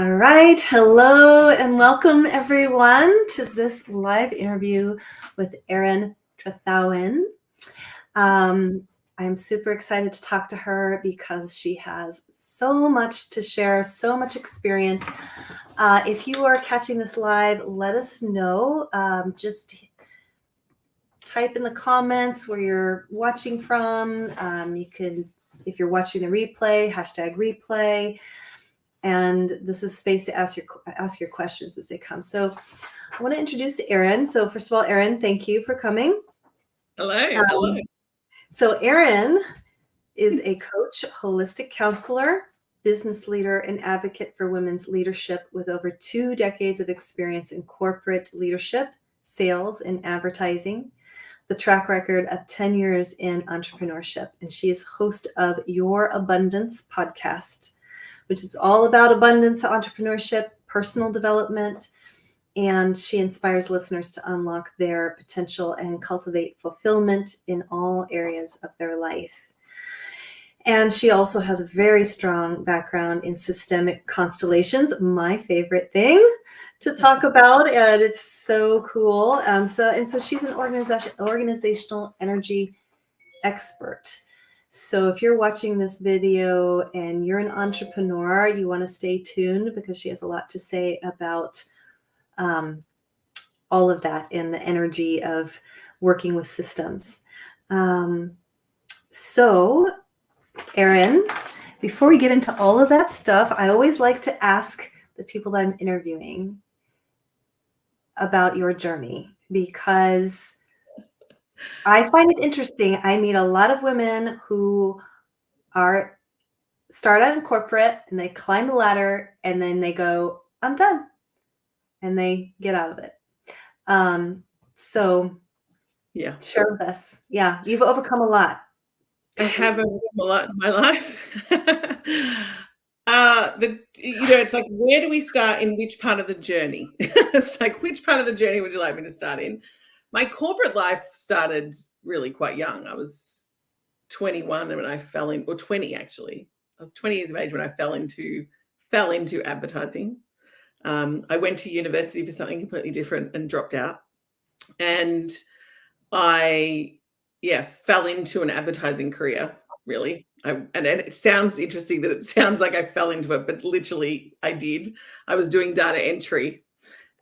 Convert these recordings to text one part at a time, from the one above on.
All right. Hello and welcome everyone to this live interview with Eiran Trethowan. I'm super excited to talk to her because she has so much to share, so much experience. If you are catching this live, let us know. Just type in the comments where you're watching from. You can, if you're watching the replay, #replay. And this is space to ask your questions as they come. So I want to introduce Eiran. So first of all, Eiran, thank you for coming. Hello. So Eiran is a coach, holistic counselor, business leader, and advocate for women's leadership with over 2 decades of experience in corporate leadership, sales, and advertising. The track record of 10 years in entrepreneurship. And she is host of Your Abundance podcast, which is all about abundance, entrepreneurship, personal development, and she inspires listeners to unlock their potential and cultivate fulfillment in all areas of their life. And she also has a very strong background in systemic constellations, my favorite thing to talk about, and it's so cool. So she's an organizational energy expert. So if you're watching this video and you're an entrepreneur, you want to stay tuned because she has a lot to say about all of that and the energy of working with systems. So Eiran, before we get into all of that stuff, I always like to ask the people that I'm interviewing about your journey because I find it interesting. I meet a lot of women who start out in corporate and they climb the ladder and then they go, I'm done. And they get out of it. So yeah, share with us. Yeah, you've overcome a lot. I have overcome a lot in my life. It's like, where do we start in which part of the journey? It's like, which part of the journey would you like me to start in? My corporate life started really quite young. I was 21 when I fell in, or 20 actually. I was 20 years of age when I fell into advertising. I went to university for something completely different and dropped out. And I fell into an advertising career, really. And it sounds interesting that it sounds like I fell into it, but literally I did. I was doing data entry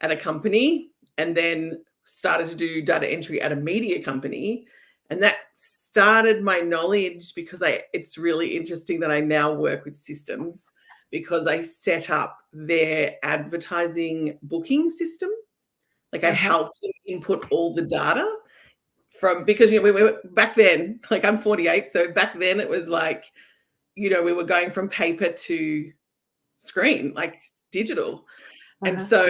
at a company and then started to do data entry at a media company. And that started my knowledge because it's really interesting that I now work with systems because I set up their advertising booking system. Like I helped them input all the data because we were back then, like I'm 48. So back then it was like, we were going from paper to screen, like digital. And so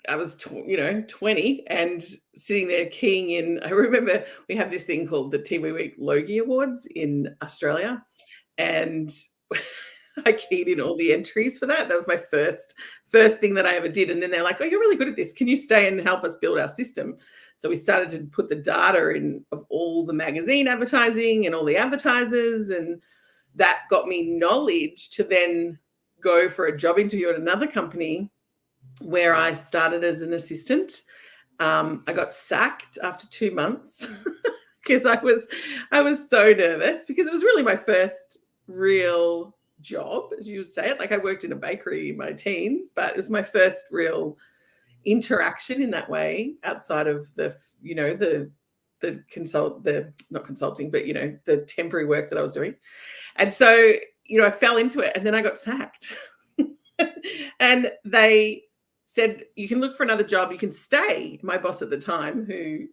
I was, 20 and sitting there keying in. I remember we have this thing called the TV Week Logie Awards in Australia. And I keyed in all the entries for that. That was my first thing that I ever did. And then they're like, oh, you're really good at this. Can you stay and help us build our system? So we started to put the data in of all the magazine advertising and all the advertisers. And that got me knowledge to then go for a job interview at another company where I started as an assistant. I got sacked after 2 months because I was so nervous because it was really my first real job, as you would say it. Like I worked in a bakery in my teens, but it was my first real interaction in that way outside of the not consulting, but the temporary work that I was doing. And so, I fell into it and then I got sacked. And they said, you can look for another job, you can stay. My boss at the time, who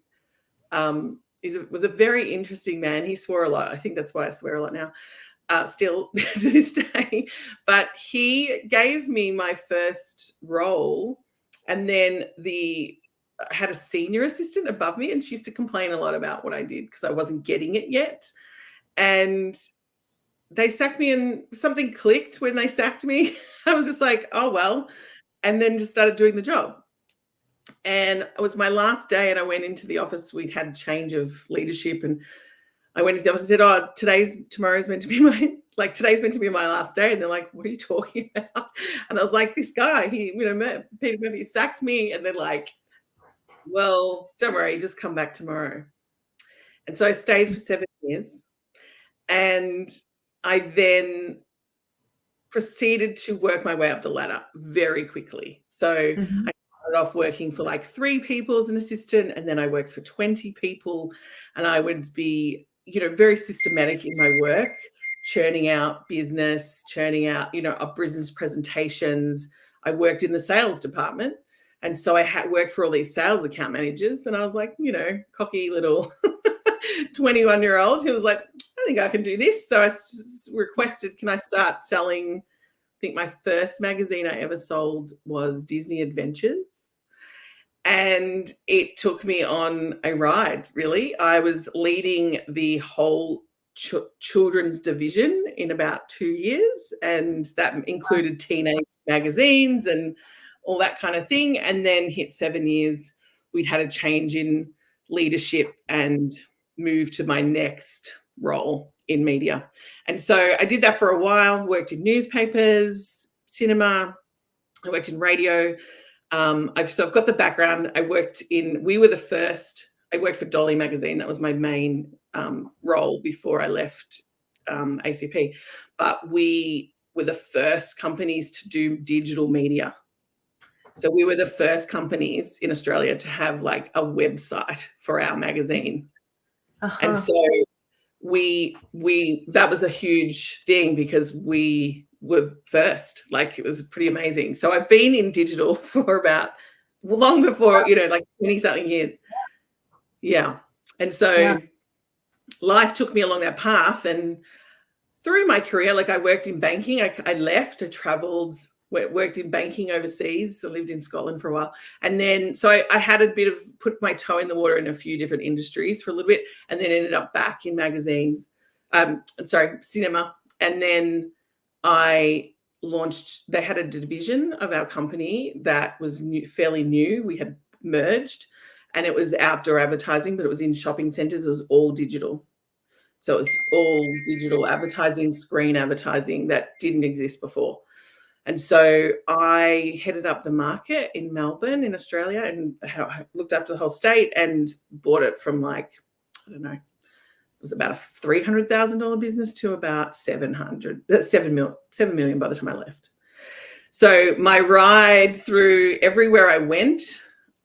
was a very interesting man. He swore a lot. I think that's why I swear a lot now. Still to this day, but he gave me my first role, and then I had a senior assistant above me, and she used to complain a lot about what I did because I wasn't getting it yet. And they sacked me, and something clicked when they sacked me. I was just like, oh well, and then just started doing the job. And it was my last day, and I went into the office. We'd had change of leadership, and I went into the office and said, oh, tomorrow's meant to be my like, today's meant to be my last day. And they're like, what are you talking about? And I was like, this guy, Peter Murphy sacked me. And they're like, well, don't worry, just come back tomorrow. And so I stayed for 7 years. And I then proceeded to work my way up the ladder very quickly. So I started off working for like 3 people as an assistant, and then I worked for 20 people, and I would be, very systematic in my work, churning out business, churning out, business presentations. I worked in the sales department. And so I had worked for all these sales account managers, and I was like, cocky little 21-year-old who was like, I think I can do this. So I requested, can I start selling? I think my first magazine I ever sold was Disney Adventures. And it took me on a ride, really. I was leading the whole children's division in about 2 years. And that included teenage magazines and all that kind of thing. And then hit 7 years, we'd had a change in leadership and moved to my next role in media. And so I did that for a while, worked in newspapers, cinema, I worked in radio. I've got the background. I worked for Dolly magazine. That was my main role before I left ACP. But we were the first companies to do digital media. So we were the first companies in Australia to have like a website for our magazine. And so that was a huge thing because we were first. Like, it was pretty amazing. So I've been in digital for long before, like 20-something years. Yeah. And so life took me along that path, and through my career, like, I worked in banking. I left, I traveled, worked in banking overseas. I lived in Scotland for a while. And then, so I had a bit of put my toe in the water in a few different industries for a little bit, and then ended up back in magazines, cinema. And then they had a division of our company that was fairly new. We had merged, and it was outdoor advertising, but it was in shopping centers. It was all digital. So it was all digital advertising, screen advertising that didn't exist before. And so I headed up the market in Melbourne, in Australia, and looked after the whole state and bought it from like, I don't know, it was about a $300,000 business to about 7 million by the time I left. So my ride through everywhere I went,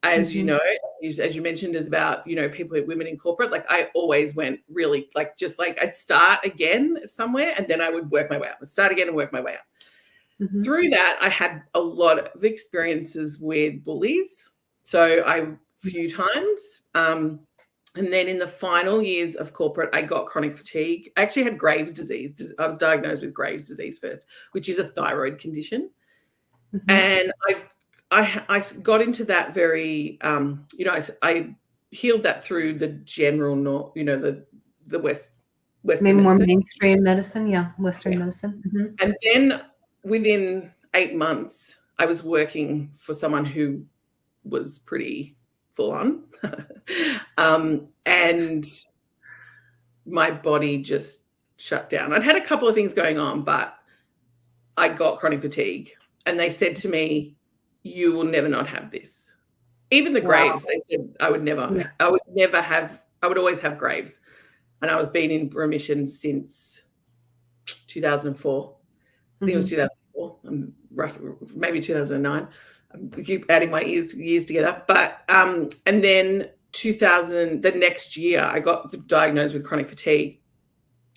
as you know, as you mentioned, is about, women in corporate. Like, I always went really like, just like I'd start again somewhere, and then I would work my way up. I'd start again and work my way up. Through that, I had a lot of experiences with bullies. So a few times. And then in the final years of corporate, I got chronic fatigue. I actually had Graves' disease. I was diagnosed with Graves' disease first, which is a thyroid condition. And I got into that very, I healed that through the general, the Western maybe more medicine. mainstream medicine, Western medicine. And then within 8 months, I was working for someone who was pretty full on. And my body just shut down. I'd had a couple of things going on, but I got chronic fatigue. And they said to me, you will never not have this. Even the Graves, they said I would always have Graves. And I was been in remission since 2004. I think it was 2004. I'm roughly, maybe 2009. I keep adding my years together. But and then the next year, I got diagnosed with chronic fatigue.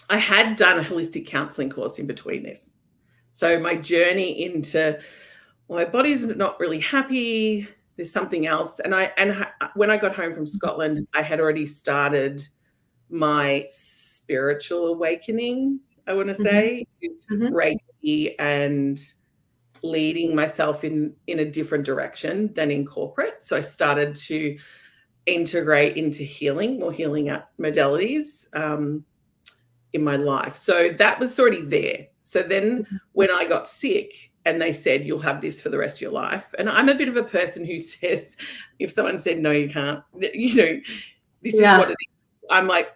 I had done a holistic counselling course in between this. So my journey into, my body's not really happy. There's something else. And when I got home from Scotland, I had already started my spiritual awakening, I want to say, with Reiki and leading myself in a different direction than in corporate. So I started to integrate into more healing modalities in my life. So that was already there. So then when I got sick and they said, you'll have this for the rest of your life. And I'm a bit of a person who says, if someone said, no, you can't, this is what it is. I'm like,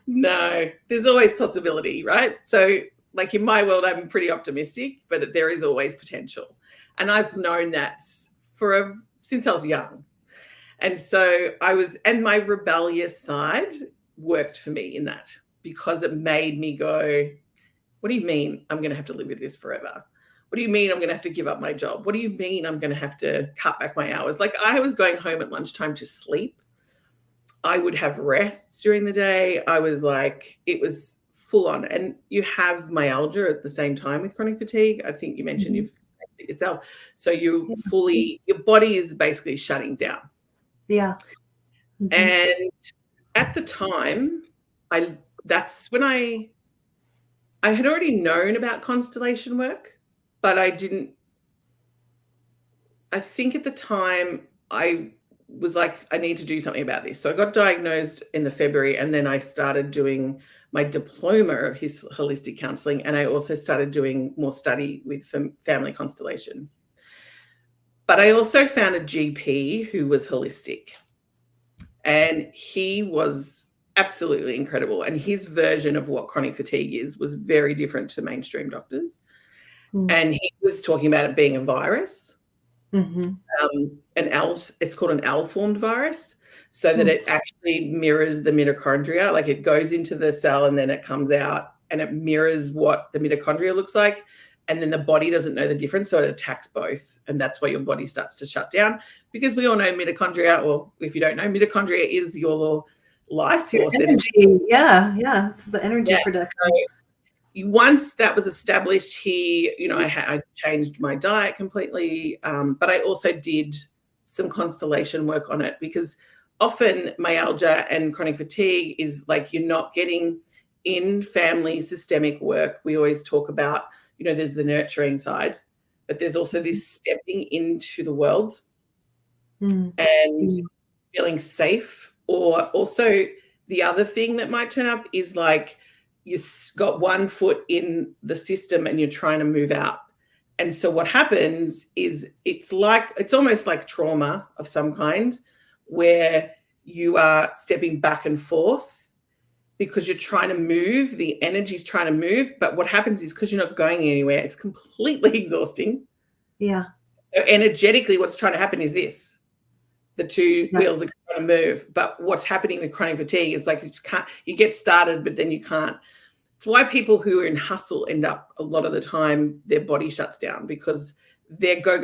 no, there's always possibility, right? So like in my world, I'm pretty optimistic, but there is always potential. And I've known that since I was young. And so and my rebellious side worked for me in that, because it made me go, what do you mean I'm going to have to live with this forever? What do you mean I'm going to have to give up my job? What do you mean I'm going to have to cut back my hours? Like, I was going home at lunchtime to sleep. I would have rests during the day. I was like, it was full on. And you have myalgia at the same time with chronic fatigue. I think you mentioned you've experienced it yourself. So your body is basically shutting down. Yeah. And at the time, that's when I had already known about constellation work, but I think at the time I was like, I need to do something about this. So I got diagnosed in the February, and then I started doing my diploma of his holistic counseling. And I also started doing more study with family constellation. But I also found a GP who was holistic, and he was absolutely incredible. And his version of what chronic fatigue was very different to mainstream doctors. And he was talking about it being a virus. It's called an L-formed virus, so that it actually mirrors the mitochondria. Like, it goes into the cell and then it comes out, and it mirrors what the mitochondria looks like, and then the body doesn't know the difference, so it attacks both, and that's why your body starts to shut down. Because we all know mitochondria, or if you don't know, mitochondria is your life force energy. Yeah, it's the energy production. Once that was established, I changed my diet completely, but I also did some constellation work on it, because often myalgia and chronic fatigue is like, you're not getting in family systemic work. We always talk about, there's the nurturing side, but there's also this stepping into the world and feeling safe. Or also the other thing that might turn up is like, you've got one foot in the system and you're trying to move out. And so what happens is it's almost like trauma of some kind, where you are stepping back and forth because you're trying to move, the energy's trying to move. But what happens is, because you're not going anywhere, it's completely exhausting. Yeah. So energetically, what's trying to happen is this. The two wheels are trying to move. But what's happening with chronic fatigue is like, you get started, but then you can't. It's why people who are in hustle end up, a lot of the time, their body shuts down, because they're go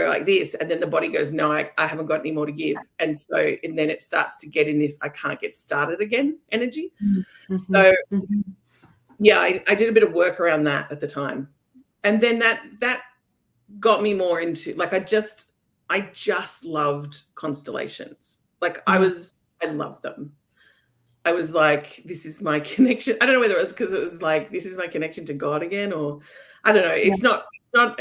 like this. And then the body goes, no, I haven't got any more to give. And then it starts to get in this, I can't get started again energy. So yeah, I did a bit of work around that at the time. And then that got me more into, like, I just loved constellations. Like, I loved them. I was like, this is my connection. I don't know whether it was because it was like, this is my connection to God again, or I don't know. It's not, and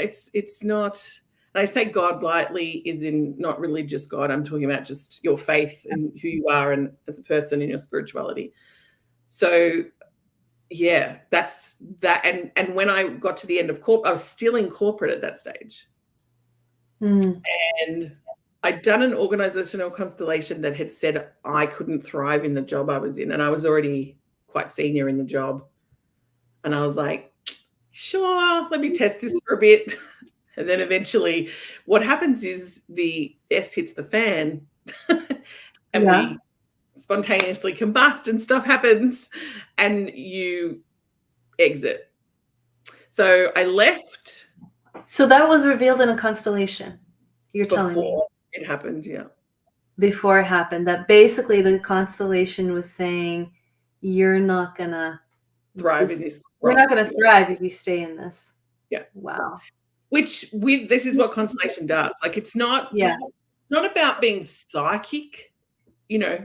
I say God lightly, is in not religious God. I'm talking about just your faith and who you are, and as a person in your spirituality. So yeah, that's that. And when I got to the end of corporate, I was still in corporate at that stage. And I'd done an organizational constellation that had said I couldn't thrive in the job I was in. And I was already quite senior in the job. And I was like, sure, let me test this for a bit. And then eventually what happens is the S hits the fan and we spontaneously combust and stuff happens and you exit. So I left. So that was revealed in a constellation, you're telling me? It happened, yeah. Before it happened, that basically the constellation was saying, you're not going to thrive in this. You're not going to thrive if you stay in this. Yeah. Wow. This is what constellation does. Like, it's not about being psychic,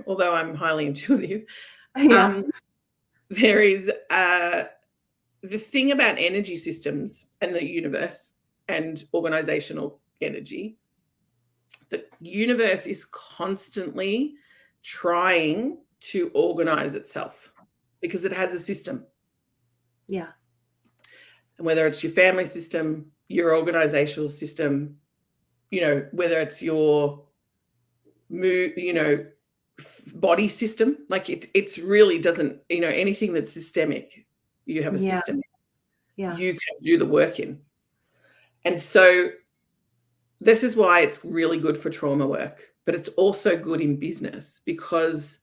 although I'm highly intuitive. There is the thing about energy systems and the universe and organizational energy. The universe is constantly trying to organize itself because it has a system. Yeah. And whether it's your family system, your organizational system, whether it's your body system, like it's really doesn't, anything that's systemic, you have a system. Yeah. you can do the work in. And so this is why it's really good for trauma work, but it's also good in business, because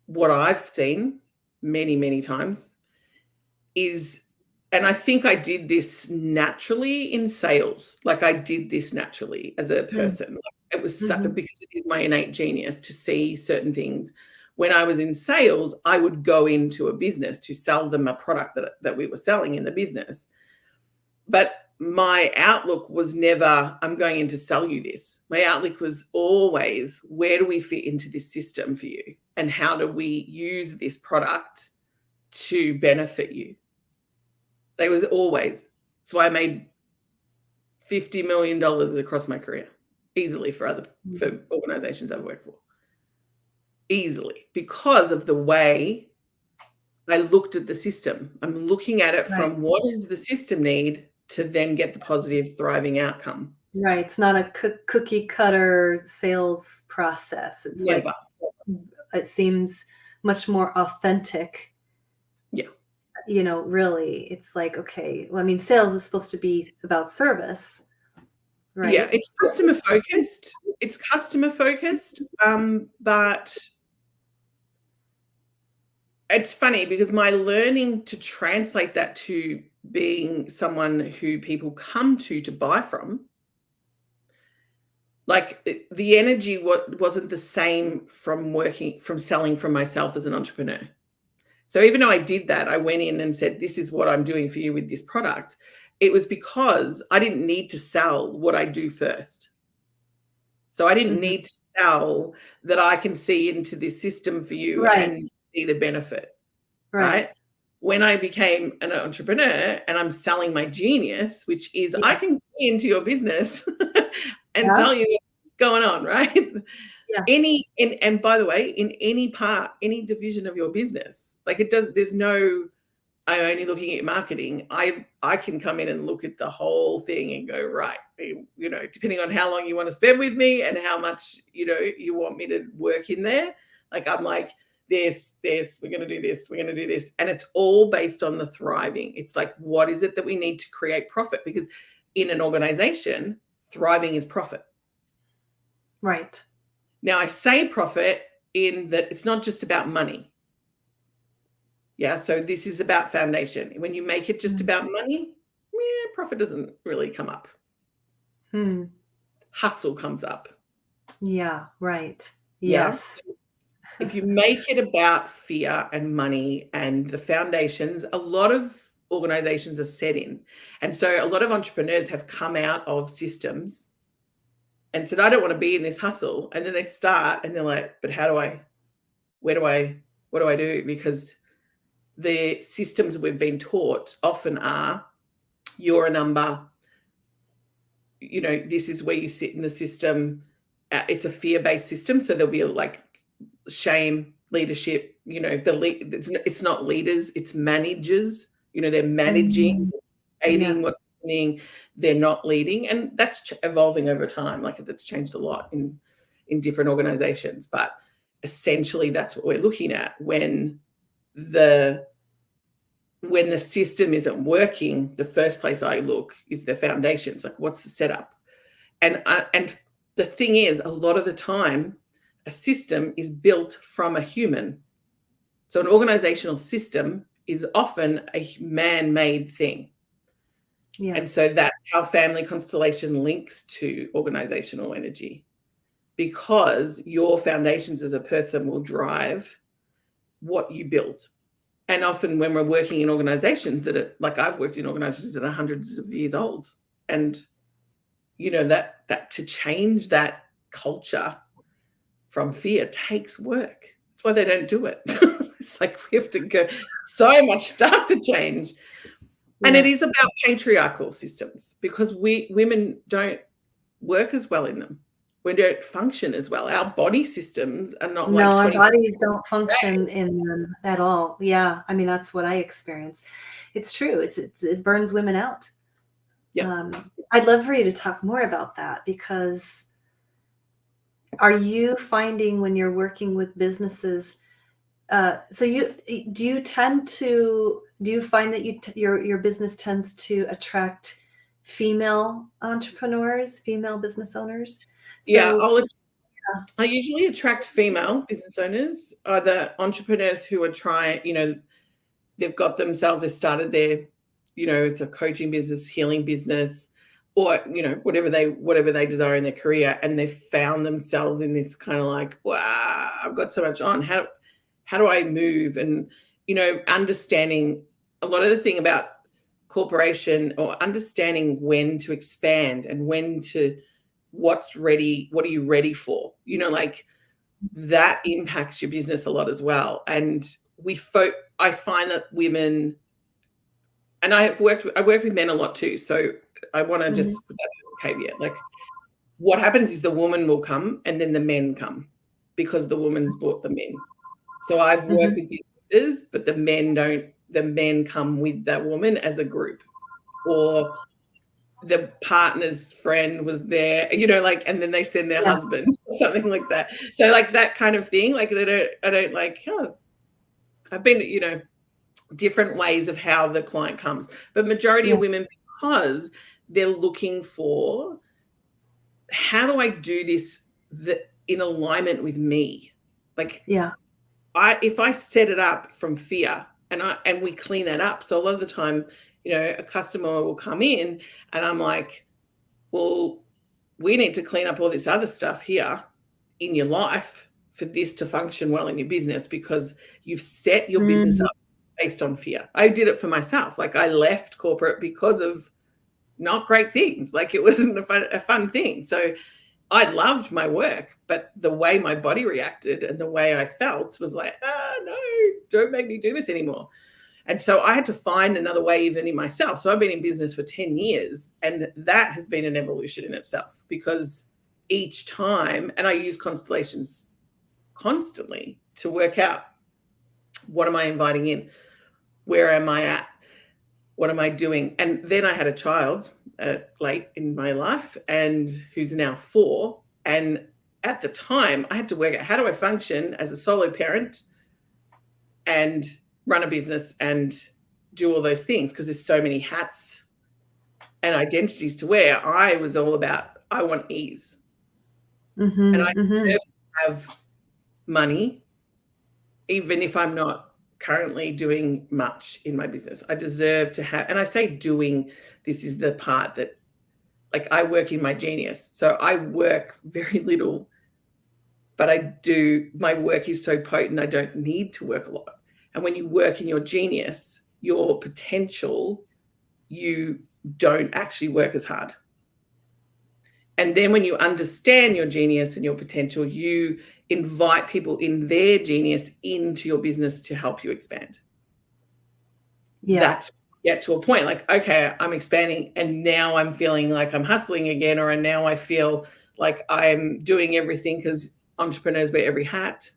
what I've seen many, many times is, and I think I did this naturally in sales. Like I did this naturally as a person. Like it was because it is my innate genius to see certain things. When I was in sales, I would go into a business to sell them a product that we were selling in the business. But my outlook was never, I'm going in to sell you this. My outlook was always, where do we fit into this system for you? And how do we use this product to benefit you? That was always. That's why I made $50 million across my career, easily for organizations I've worked for. Easily, because of the way I looked at the system. I'm looking at it from what does the system need to then get the positive, thriving outcome. Right. It's not a cookie cutter sales process. It's Never. like, it seems much more authentic. Yeah. You know, really, it's like, okay, well, I mean, sales is supposed to be about service, right? Yeah, it's customer focused. It's customer focused. But it's funny because my learning to translate that to being someone who people come to buy from, like the energy wasn't the same from selling from myself as an entrepreneur. So even though I did that, I went in and said, this is what I'm doing for you with this product. It was because I didn't need to sell what I do first. So I didn't need to sell that I can see into this system for you and see the benefit, right? When I became an entrepreneur and I'm selling my genius, which is I can see into your business and tell you what's going on, right? Yeah. And by the way, in any division of your business, like there's no, I'm only looking at marketing. I can come in and look at the whole thing and go, right, you know, depending on how long you want to spend with me and how much, you know, you want me to work in there. Like, I'm like, this, we're going to do this, we're going to do this. And it's all based on the thriving. It's like, what is it that we need to create profit? Because in an organization, thriving is profit. Right. Now, I say profit in that it's not just about money. Yeah, so this is about foundation. When you make it just about money, profit doesn't really come up. Hustle comes up. Yeah, right. Yes. Yeah? If you make it about fear and money and the foundations, a lot of organizations are set in. And so a lot of entrepreneurs have come out of systems and said, I don't want to be in this hustle. And then they start and they're like, but what do I do? Because the systems we've been taught often are, you're a number, you know, this is where you sit in the system. It's a fear-based system. So there'll be like shame, leadership, you know, it's not leaders, it's managers, you know, they're managing, aiding what's happening, they're not leading. And that's evolving over time. Like that's changed a lot in different organizations. But essentially that's what we're looking at when the system isn't working. The first place I look is the foundations. Like, what's the setup? And the thing is, a lot of the time, a system is built from a human. So an organizational system is often a man-made thing. Yeah. And so that's how family constellation links to organizational energy, because your foundations as a person will drive what you build. And often when we're working in organizations that are, like I've worked in organizations that are hundreds of years old, and you know, that to change that culture from fear takes work. That's why they don't do it. It's like we have to go so much stuff to change. And it is about patriarchal systems, because women don't work as well in them. We don't function as well. Our body systems are not like our bodies don't function in them at all. Yeah. I mean, that's what I experience. It's true. It burns women out. Yeah. I'd love for you to talk more about that, because are you finding when you're working with businesses, so do you tend to do you find that your business tends to attract female entrepreneurs, female business owners? Yeah, So I usually attract female business owners, either entrepreneurs who are trying, they've got themselves, they started their, it's a coaching business, healing business, or, whatever they desire in their career. And they've found themselves in this kind of like, wow, I've got so much on. How do I move? And, understanding a lot of the thing about corporation, or understanding when to expand and what's ready, what are you ready for? Like that impacts your business a lot as well. And I find that women, and I work with men a lot too. So I want to just put that as a caveat. Like what happens is the woman will come and then the men come because the woman's brought them in. So I've worked with businesses, but the men come with that woman as a group, or the partner's friend was there, and then they send their husband or something like that. So like that kind of thing, like I don't like, I've been, different ways of how the client comes, but majority of women, because they're looking for, how do I do this in alignment with me? Like, if I set it up from fear and we clean that up. So a lot of the time, a customer will come in and I'm like, well, we need to clean up all this other stuff here in your life for this to function well in your business, because you've set your business up based on fear. I did it for myself. Like I left corporate because of not great things. Like it wasn't a fun thing. So I loved my work, but the way my body reacted and the way I felt was like, no, don't make me do this anymore. And so I had to find another way even in myself. So I've been in business for 10 years, and that has been an evolution in itself, because each time, and I use constellations constantly to work out, what am I inviting in? Where am I at? What am I doing? And then I had a child late in my life, and who's now 4. And at the time I had to work out, how do I function as a solo parent and run a business and do all those things, because there's so many hats and identities to wear. I was all about, I want ease. And I deserve to have money, even if I'm not currently doing much in my business. I deserve to have, and I say doing, this is the part that, like, I work in my genius. So I work very little, but my work is so potent, I don't need to work a lot. And when you work in your genius, your potential, you don't actually work as hard. And then when you understand your genius and your potential, you invite people in their genius into your business to help you expand. That's get to a point like, okay, I'm expanding, and now I'm feeling like I'm hustling again, or now I feel like I'm doing everything, because entrepreneurs wear every hat.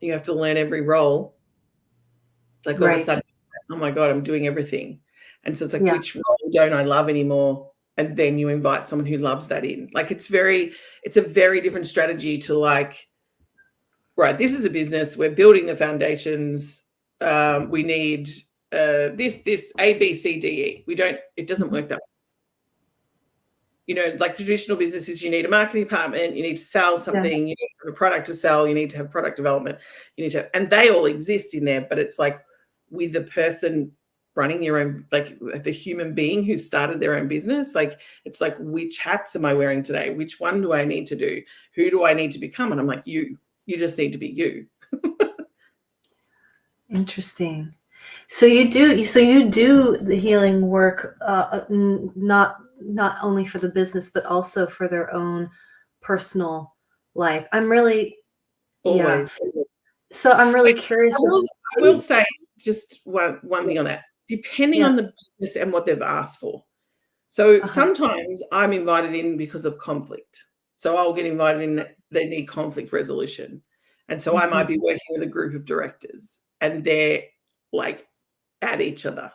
You have to learn every role. It's like all of a sudden, oh my God, I'm doing everything. And so it's like, which role don't I love anymore? And then you invite someone who loves that in. Like it's a very different strategy to like, right, this is a business, we're building the foundations. We need this A, B, C, D, E. It doesn't work that way. Like traditional businesses, you need a marketing department, you need to sell something, you need to have a product to sell, you need to have product development, and they all exist in there, but it's like with the person running your own, like the human being who started their own business, like it's like, which hats am I wearing today? Which one do I need to do? Who do I need to become? And I'm like, you just need to be you. Interesting. So you do the healing work, not only for the business, but also for their own personal life. I'm really, Always. So I'm really curious. I will say just one thing on that, depending on the business and what they've asked for. So sometimes I'm invited in because of conflict. So I'll get invited in, they need conflict resolution. And so I might be working with a group of directors, and they're like at each other.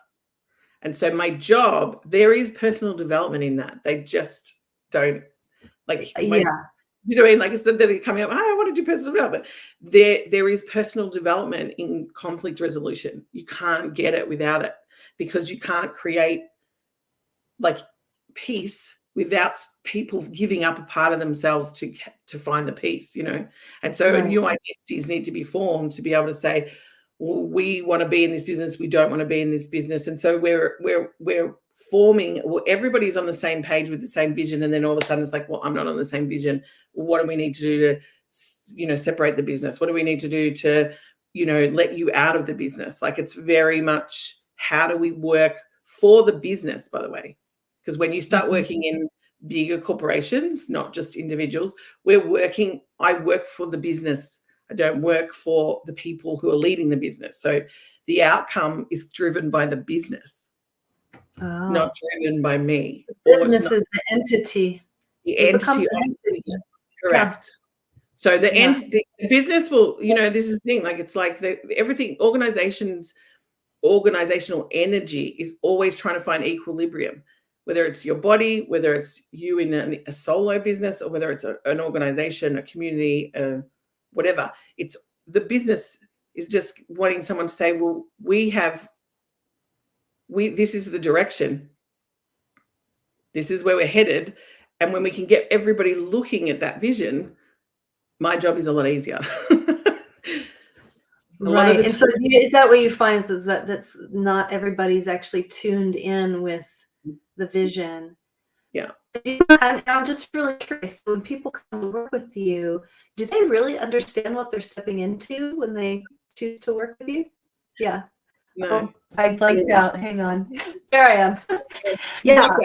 And so my job, there is personal development in that. They just don't like You know what I mean? Like I said, they're coming up, I want to do personal development. There is personal development in conflict resolution. You can't get it without it, because you can't create like peace without people giving up a part of themselves to find the peace, you know. And so Right. new identities need to be formed to be able to say, well, we want to be in this business, we don't want to be in this business. And so we're forming, well, everybody's on the same page with the same vision, and then all of a sudden it's like, well, I'm not on the same vision. Well, what do we need to do to, you know, separate the business? What do we need to do to, you know, let you out of the business? Like, it's very much, how do we work for the business, by the way? Because when you start working in bigger corporations, not just individuals, I work for the business. I don't work for the people who are leading the business. So the outcome is driven by the business, not driven by me. Business is the entity. The It becomes entity an of the entity. business. Correct. Yeah. So the business will, you know, this is the thing, like, it's like everything, organizational energy is always trying to find equilibrium, whether it's your body, whether it's you in a solo business, or whether it's an organization, a community, whatever. It's the business is just wanting someone to say, well, this is the direction. This is where we're headed. And when we can get everybody looking at that vision, my job is a lot easier. Right. And so is that what you find, is that that's not everybody's actually tuned in with the vision? Yeah. I'm just really curious, when people come to work with you, do they really understand what they're stepping into when they choose to work with you? Yeah. No. I blanked out. Hang on. There I am. Yeah.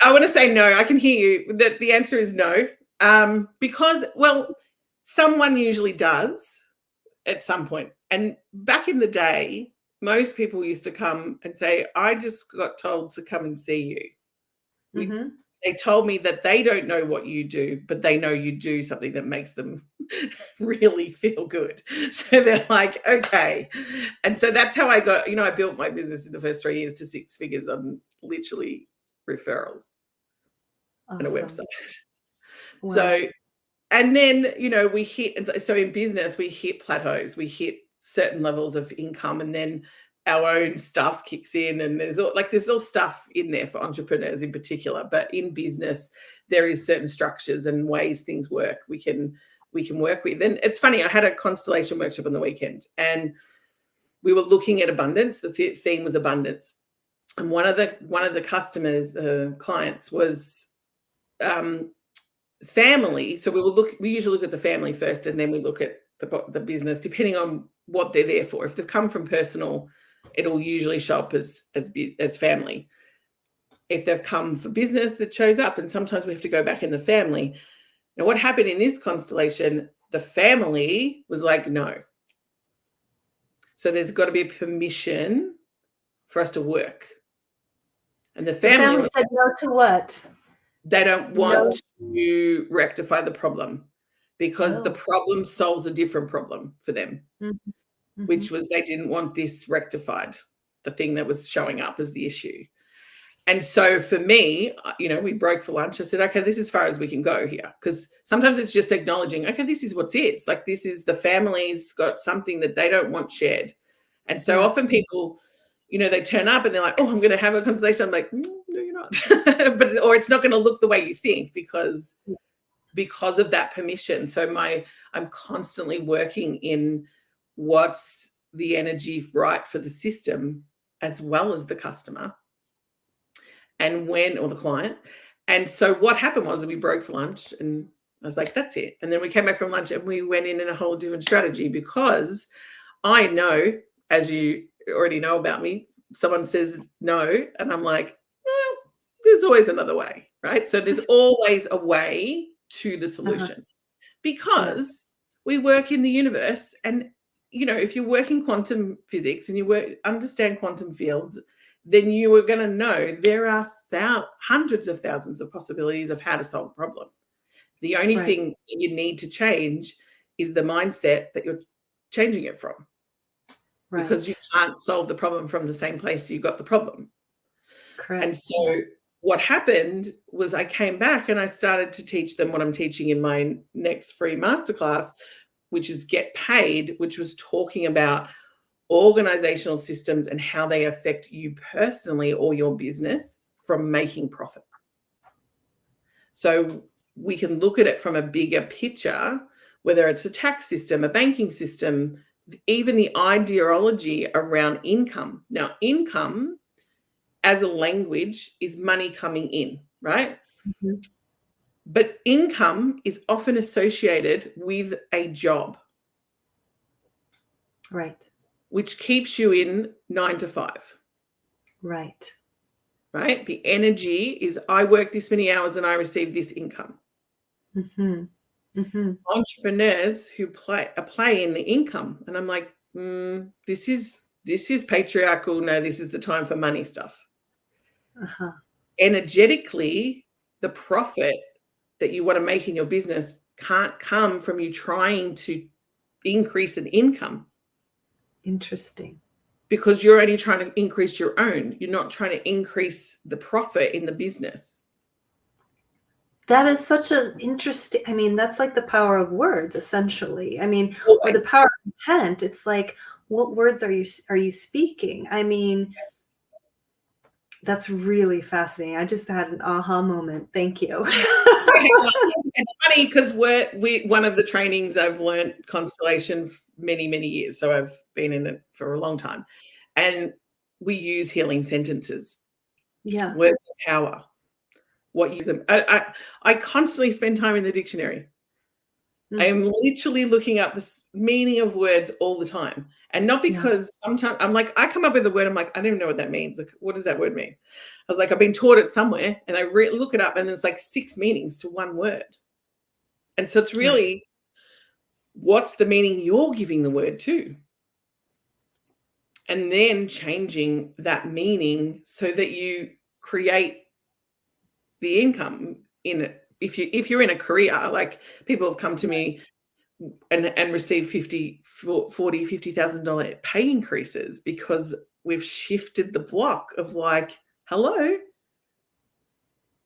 I want to say no. I can hear you. That the answer is no. Because, well, someone usually does at some point. And back in the day, most people used to come and say, I just got told to come and see you. They told me that they don't know what you do, but they know you do something that makes them really feel good. So they're like, okay. And so that's how I got, you know, I built my business in the first 3 years to 6 figures on literally referrals and a website. Wow. So, and then, you know, so in business, we hit plateaus, we hit certain levels of income, and then our own stuff kicks in, and there's all stuff in there for entrepreneurs in particular. But in business, there is certain structures and ways things work we can work with. And it's funny, I had a constellation workshop on the weekend, and we were looking at abundance. The theme was abundance, and one of the customers, clients, was family. So we usually look at the family first, and then we look at the business, depending on what they're there for. If they've come from personal, it'll usually show up as family. If they've come for business, that shows up, and sometimes we have to go back in the family. Now, what happened in this constellation, the family was like, no. So there's got to be permission for us to work. And the family said no to what? They don't want to rectify the problem, because the problem solves a different problem for them, which was they didn't want this rectified, the thing that was showing up as the issue. And so for me, you know, we broke for lunch. I said, okay, this is as far as we can go here. Because sometimes it's just acknowledging, okay, this is what it is. Like, this is the family's got something that they don't want shared. And so often people, you know, they turn up and they're like, oh, I'm going to have a conversation. I'm like, no, you're not. Or it's not going to look the way you think, because of that permission. So I'm constantly working in what's the energy right for the system as well as the customer, or the client. And so what happened was we broke for lunch, and I was like, that's it. And then we came back from lunch and we went in a whole different strategy, because I know, as you already know about me, someone says no, and I'm like, well, there's always another way, right? So there's always a way to the solution, because we work in the universe. And, you know, if you work in quantum physics and you understand quantum fields, then you are going to know there are hundreds of thousands of possibilities of how to solve a problem. The only thing that you need to change is the mindset that you're changing it from. Because you can't solve the problem from the same place you got the problem. Correct. And so what happened was I came back and I started to teach them what I'm teaching in my next free masterclass, which is Get Paid, which was talking about organizational systems and how they affect you personally or your business from making profit. So we can look at it from a bigger picture, whether it's a tax system, a banking system, even the ideology around income. Now, income as a language is money coming in, right? Mhm. But income is often associated with a job, Right. which keeps you in 9 to 5, Right. right? The energy is I work this many hours and I receive this income. Mm-hmm. Mm-hmm. Entrepreneurs who play in the income, and I'm like, this is patriarchal. No, this is the time for money stuff. Uh-huh. Energetically, the profit that you want to make in your business can't come from you trying to increase an income, Interesting. because you're only trying to increase your own. You're not trying to increase the profit in the business. That is such an interesting, I mean, that's like the power of words, essentially. I mean, or the Always. power of intent. It's like, what words are you speaking? I mean, that's really fascinating. I just had an aha moment. Thank you. It's funny because we one of the trainings I've learned constellation many years, so I've been in it for a long time, and we use healing sentences, Yeah. words of power. What use them? I constantly spend time in the dictionary. I Mm. am literally looking up the meaning of words all the time, and not Yeah. because sometimes I'm like I come up with a word, I'm like I don't even know what that means. Like, what does that word mean? I was like I've been taught it somewhere, and I look it up, and there's like 6 meanings to one word. And so it's Right. really, what's the meaning you're giving the word to? And then changing that meaning so that you create the income in it. If you're in a career, like people have come to me and received $40,000 pay increases because we've shifted the block of like, hello,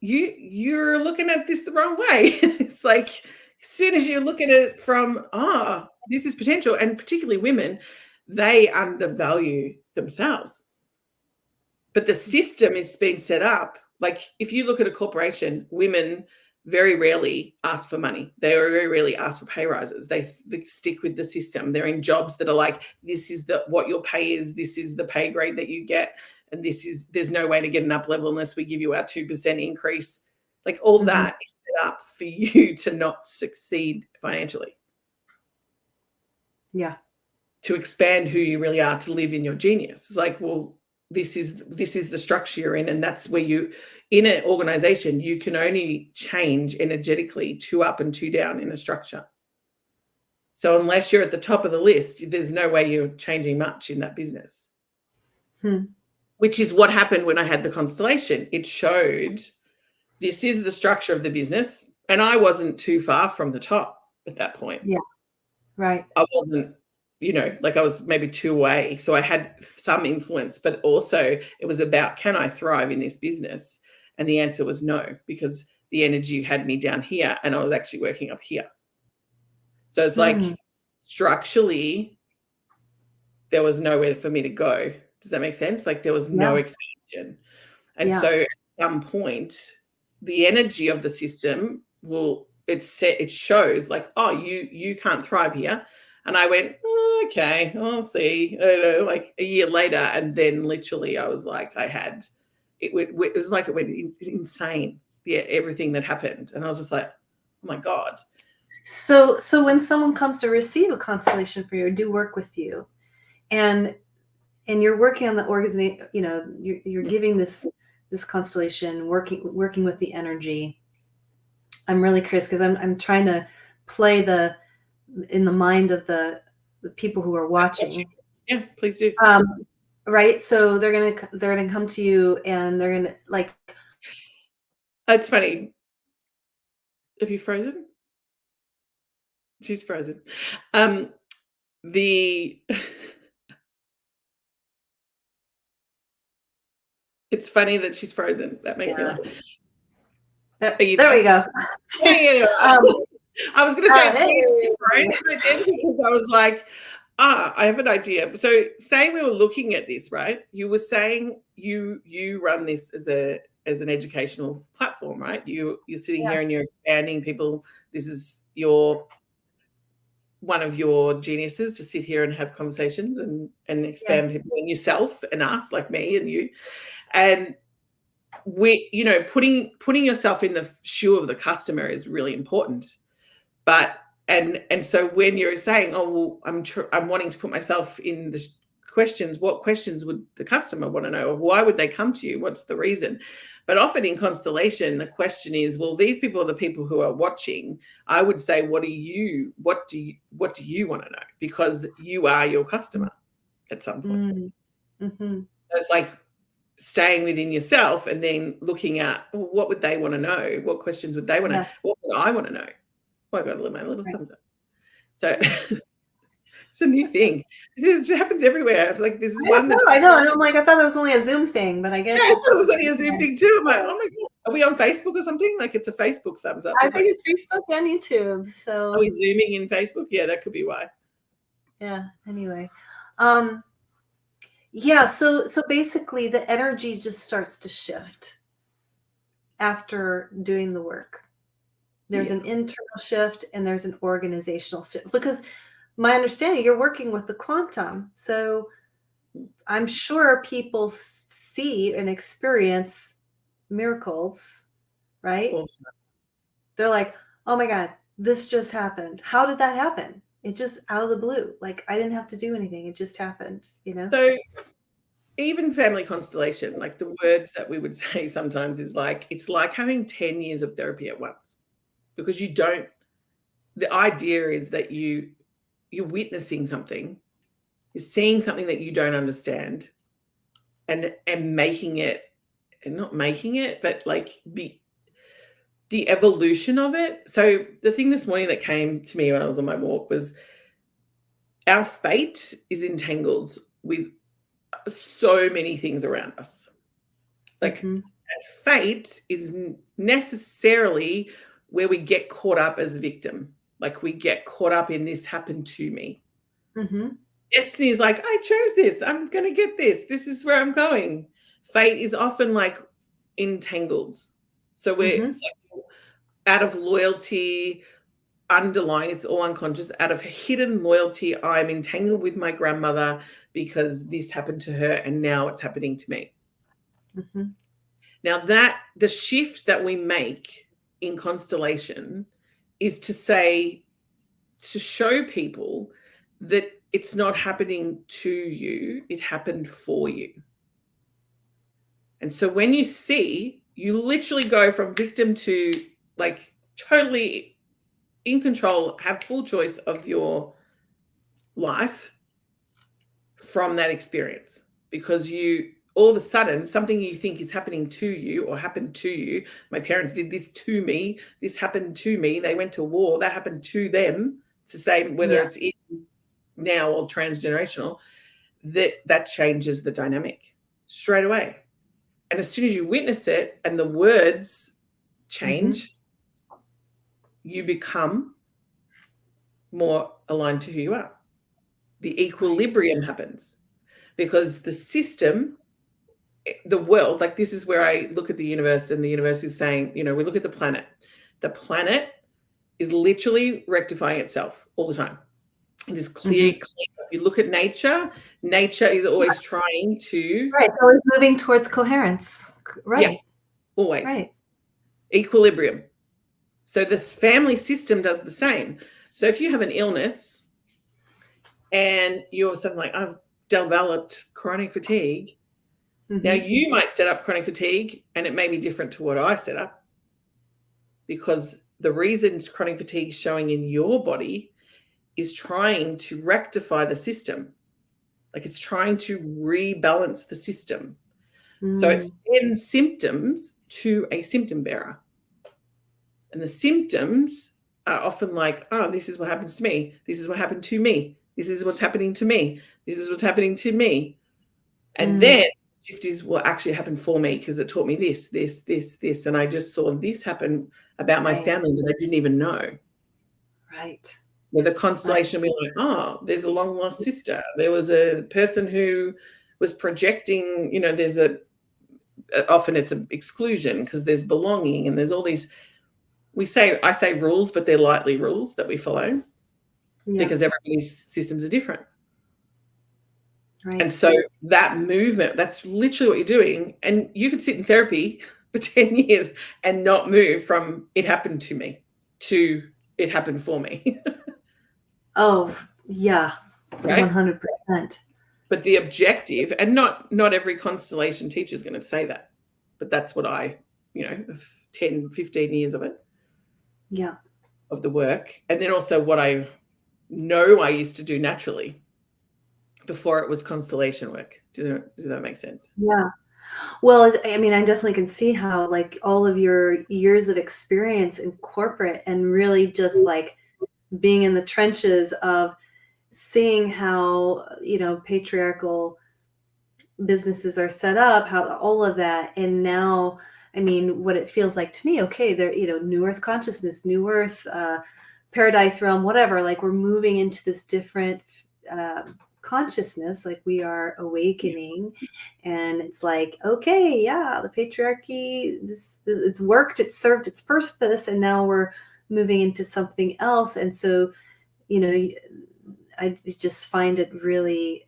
you're looking at this the wrong way. It's like as soon as you look at it from this is potential, and particularly women, they undervalue themselves. But the system is being set up. Like if you look at a corporation, women very rarely ask for money. They very rarely ask for pay rises. They stick with the system. They're in jobs that are like, this is what your pay is, this is the pay grade that you get, and there's no way to get an up level unless we give you our 2% increase. Like all Mhm. that is set up for you to not succeed financially, Yeah. to expand who you really are, to live in your genius. It's like, well, this is the structure you're in, and that's where you, in an organization, you can only change energetically 2 up and 2 down in a structure. So unless you're at the top of the list, there's no way you're changing much in that business. Hmm. Which is what happened when I had the constellation. It showed this is the structure of the business, and I wasn't too far from the top at that point. Yeah. Right. I wasn't, like I was maybe 2 away. So I had some influence, but also it was about, can I thrive in this business? And the answer was no, because the energy had me down here and I was actually working up here. So it's Mm. like structurally, there was nowhere for me to go. Does that make sense? Like there was Yeah. no expansion. And Yeah. so at some point, the energy of the system it shows like, oh, you can't thrive here. And I went, oh, okay, I'll see. I don't know, like a year later, and then literally I was like, it was like it went insane. Yeah, everything that happened, and I was just like, oh my god. So when someone comes to receive a constellation for you or do work with you, and you're working on the organization, you're giving this constellation, working with the energy. I'm really curious because I'm trying to play in the mind of the people who are watching. Yeah, please do. Right. So they're gonna come to you and they're gonna like. It's funny. Have you frozen? She's frozen. The It's funny that she's frozen. That makes me laugh. There we go. Anyway, I was going to say it's hey. right, but then because I was like, I have an idea. So say we were looking at this, right? You were saying you run this as an educational platform, right? You're sitting here and you're expanding people. This is one of your geniuses to sit here and have conversations and expand people and yourself and us, like me and you. And we, putting yourself in the shoe of the customer is really important. But and so when you're saying, oh, well, I'm wanting to put myself in the questions, what questions would the customer want to know? Or why would they come to you? What's the reason? But often in constellation, the question is, well, these people are the people who are watching. I would say, what do you want to know? Because you are your customer at some point. Mm-hmm. So it's like staying within yourself and then looking at, well, what would they want to know? What questions would they want to? What would I want to know? Well, I got my little thumbs up. So it's a new thing. It happens everywhere. It's like this is one. I know. And I'm like, I thought it was only a Zoom thing, but I guess I thought it was only a Zoom thing too. I'm like, oh my god, are we on Facebook or something? Like it's a Facebook thumbs up. I think it's Facebook and YouTube. So are we zooming in Facebook? Yeah, that could be why. Yeah. Anyway, So basically, the energy just starts to shift after doing the work. There's an internal shift and there's an organizational shift, because my understanding, you're working with the quantum. So I'm sure people see and experience miracles, right? Awesome. They're like, oh my God, this just happened. How did that happen? It just out of the blue. Like I didn't have to do anything. It just happened, So even family constellation, like the words that we would say sometimes is like, it's like having 10 years of therapy at once. Because the idea is that you're witnessing something, you're seeing something that you don't understand and making it, and not making it, but like the evolution of it. So the thing this morning that came to me when I was on my walk was our fate is entangled with so many things around us. Like fate is necessarily where we get caught up as a victim. Like we get caught up in this happened to me. Destiny is like, I chose this. I'm going to get this. This is where I'm going. Fate is often like entangled. So it's like out of loyalty, underlying, it's all unconscious, out of hidden loyalty, I'm entangled with my grandmother because this happened to her and now it's happening to me. Now that the shift that we make in constellation is to show people that it's not happening to you, it happened for you. And so when you literally go from victim to like totally in control, have full choice of your life from that experience, because all of a sudden, something you think is happening to you or happened to you. My parents did this to me. This happened to me. They went to war. That happened to them. It's the same, whether it's in now or transgenerational, that changes the dynamic straight away. And as soon as you witness it and the words change, you become more aligned to who you are. The equilibrium happens because the system, the world, like this is where I look at the universe, and the universe is saying, we look at the planet. The planet is literally rectifying itself all the time. It is clear. You look at nature is always trying to. Right. It's always moving towards coherence. Right. Yeah, always. Right. Equilibrium. So the family system does the same. So if you have an illness and you're something like, I've developed chronic fatigue. Now you might set up chronic fatigue and it may be different to what I set up, because the reason chronic fatigue is showing in your body is trying to rectify the system. Like it's trying to rebalance the system. So it sends symptoms to a symptom bearer. And the symptoms are often like, oh, this is what happens to me. This is what happened to me. This is what's happening to me. This is what's happening to me. And then shift is what actually happened for me because it taught me this, this, this, this. And I just saw this happen about my Right. family that I didn't even know. Right. With a constellation, we're like, oh, there's a long lost sister. There was a person who was projecting, there's often it's an exclusion because there's belonging and there's all these, I say rules, but they're lightly rules that we follow because everybody's systems are different. Right. And so that movement, that's literally what you're doing. And you could sit in therapy for 10 years and not move from it happened to me to it happened for me. Oh, yeah. Right? 100%. But the objective, and not every constellation teacher is going to say that, but that's what 10, 15 years of it. Yeah. Of the work. And then also what I know I used to do naturally before it was constellation work. Does that make sense? Yeah. Well, I mean, I definitely can see how like all of your years of experience in corporate and really just like being in the trenches of seeing how, patriarchal businesses are set up, how all of that. And now, I mean, what it feels like to me, okay, they're, New Earth consciousness, New Earth, paradise realm, whatever, like we're moving into this different consciousness, like we are awakening. And it's like, okay, yeah, the patriarchy, this it's worked, it's served its purpose, and now we're moving into something else. And so, I just find it really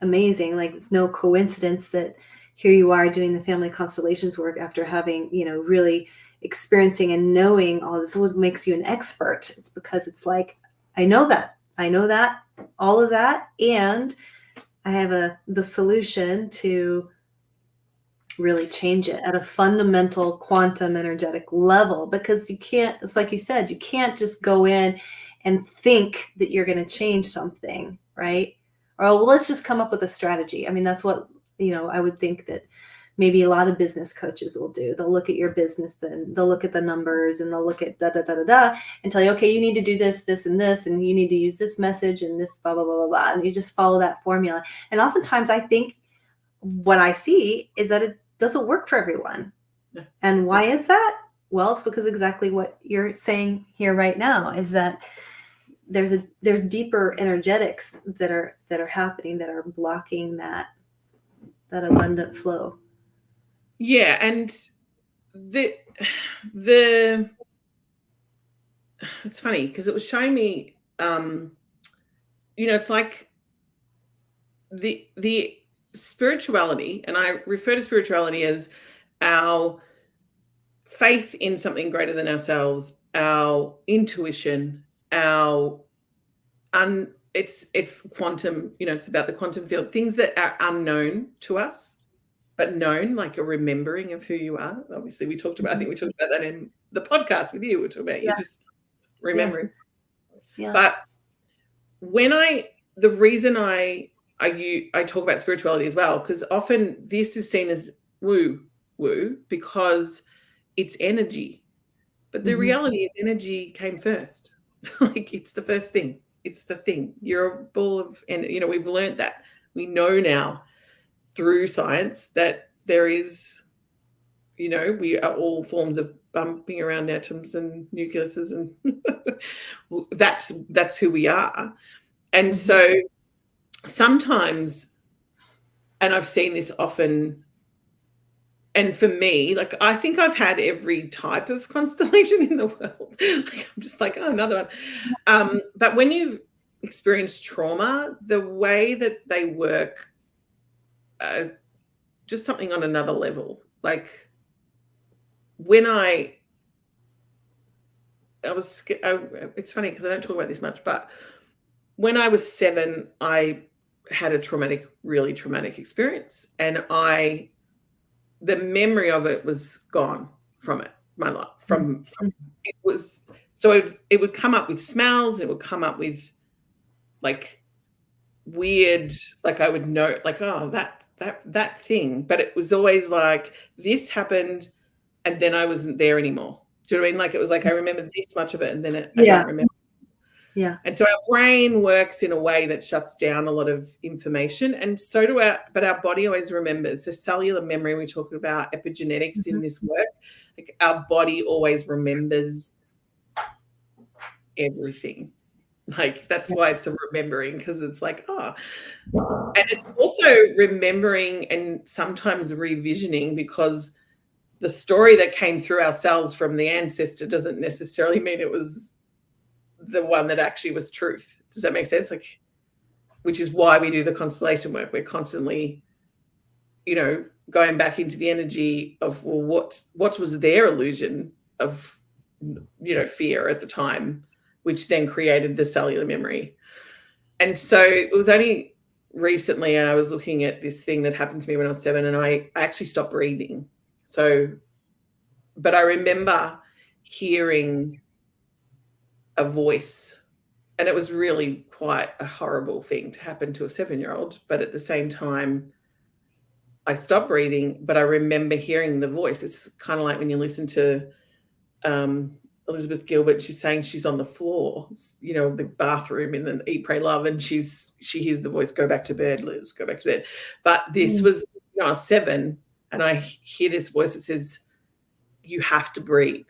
amazing. Like it's no coincidence that here you are doing the family constellations work after having, really experiencing and knowing all this. What makes you an expert? It's because it's like, I know that, all of that, and I have the solution to really change it at a fundamental quantum energetic level, because you can't, it's like you said, you can't just go in and think that you're going to change something, right? Or, well, let's just come up with a strategy. I mean, that's what, I would think that maybe a lot of business coaches will do. They'll look at your business, then they'll look at the numbers and they'll look at and tell you, okay, you need to do this, this, and this, and you need to use this message and this, blah, blah, blah, blah, blah. And you just follow that formula. And oftentimes I think what I see is that it doesn't work for everyone. Yeah. And why is that? Well, it's because exactly what you're saying here right now is that there's deeper energetics that are happening that are blocking that abundant flow. Yeah, and the it's funny because it was showing me it's like the spirituality, and I refer to spirituality as our faith in something greater than ourselves, our intuition, it's quantum, it's about the quantum field, things that are unknown to us, but known, like a remembering of who you are. Obviously, I think we talked about that in the podcast with you. We're talking about you just remembering. Yeah. But the reason I talk about spirituality as well, because often this is seen as woo because it's energy. But the reality is energy came first. Like it's the first thing. It's the thing. You're a ball of, and we've learned that. We know now through science that there is, we are all forms of bumping around atoms and nucleuses, and that's who we are. And so sometimes, and I've seen this often, and for me, like I think I've had every type of constellation in the world. Like, I'm just like, oh, another one. But when you've experienced trauma, the way that they work, just something on another level. Like when it's funny because I don't talk about this much, but when I was 7, I had a really traumatic experience, and the memory of it was gone from my life. It was, so it would come up with smells, and it would come up with like weird, like I would know, like, oh, that thing, but it was always like this happened, and then I wasn't there anymore. Do you know what I mean? Like it was like I remember this much of it, and then I don't remember. Yeah. And so our brain works in a way that shuts down a lot of information, and so do our body always remembers. So cellular memory, we talk about epigenetics in this work. Like our body always remembers everything. Like that's why it's a remembering, because it's like, oh. And it's also remembering and sometimes revisioning, because the story that came through our cells from the ancestor doesn't necessarily mean it was the one that actually was truth. Does that make sense? Like, which is why we do the constellation work. We're constantly, going back into the energy of, well, what was their illusion of, fear at the time, which then created the cellular memory. And so it was only recently I was looking at this thing that happened to me when I was 7, and I actually stopped breathing. So, but I remember hearing a voice, and it was really quite a horrible thing to happen to a 7-year-old. But at the same time, I stopped breathing, but I remember hearing the voice. It's kind of like when you listen to Elizabeth Gilbert, she's saying she's on the floor, the bathroom in the Eat, Pray, Love, and she hears the voice, go back to bed, Liz, go back to bed. But this was, I was 7, and I hear this voice that says, you have to breathe.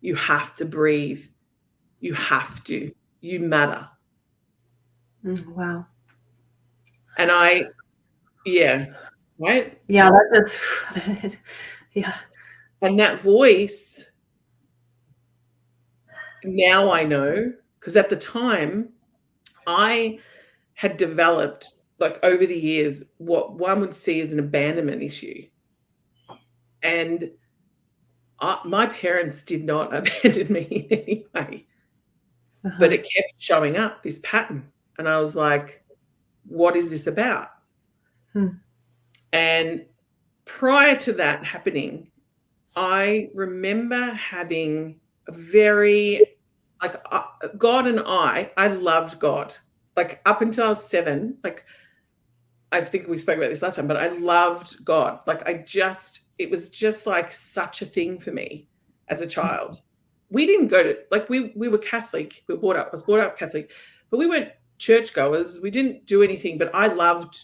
You have to breathe. You have to. You matter. Wow. And right? Yeah, that's yeah. And that voice, now I know, because at the time I had developed, like over the years, what one would see as an abandonment issue. And my parents did not abandon me in any way, but it kept showing up, this pattern. And I was like, what is this about? And prior to that happening, I remember having a very, like, God and I loved God. Like up until I was 7, like, I think we spoke about this last time, but I loved God. Like it was just like such a thing for me as a child. We didn't go to, like, we were Catholic. I was brought up Catholic, but we weren't churchgoers. We didn't do anything, but I loved